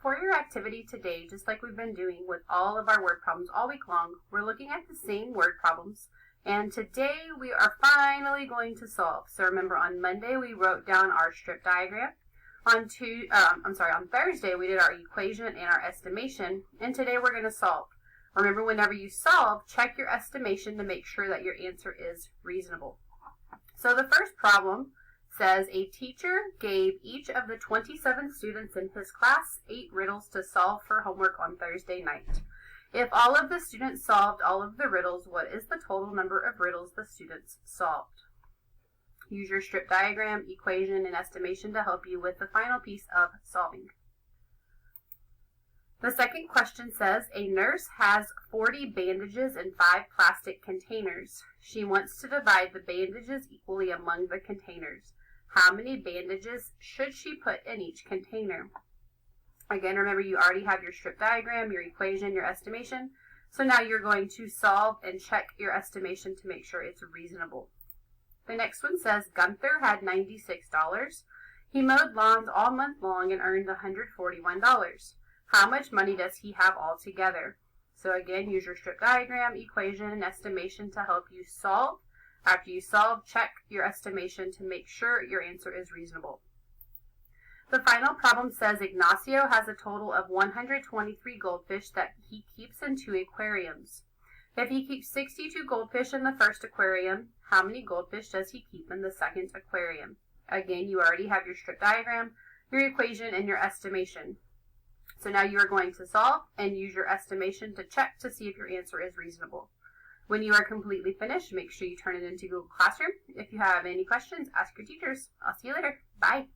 For your activity today, just like we've been doing with all of our word problems all week long, we're looking at the same word problems. And today we are finally going to solve. So remember, on Monday we wrote down our strip diagram. On Thursday we did our equation and our estimation. And today we're going to solve. Remember, whenever you solve, check your estimation to make sure that your answer is reasonable. So the first problem says a teacher gave each of the 27 students in his class 8 riddles to solve for homework on Thursday night. If all of the students solved all of the riddles, what is the total number of riddles the students solved? Use your strip diagram, equation, and estimation to help you with the final piece of solving. The second question says, a nurse has 40 bandages in 5 plastic containers. She wants to divide the bandages equally among the containers. How many bandages should she put in each container? Again, remember, you already have your strip diagram, your equation, your estimation. So now you're going to solve and check your estimation to make sure it's reasonable. The next one says, Gunther had $96. He mowed lawns all month long and earned $141. How much money does he have altogether? So again, use your strip diagram, equation, and estimation to help you solve. After you solve, check your estimation to make sure your answer is reasonable. The final problem says Ignacio has a total of 123 goldfish that he keeps in 2 aquariums. If he keeps 62 goldfish in the first aquarium, how many goldfish does he keep in the second aquarium? Again, you already have your strip diagram, your equation, and your estimation. So now you are going to solve and use your estimation to check to see if your answer is reasonable. When you are completely finished, make sure you turn it into Google Classroom. If you have any questions, ask your teachers. I'll see you later. Bye.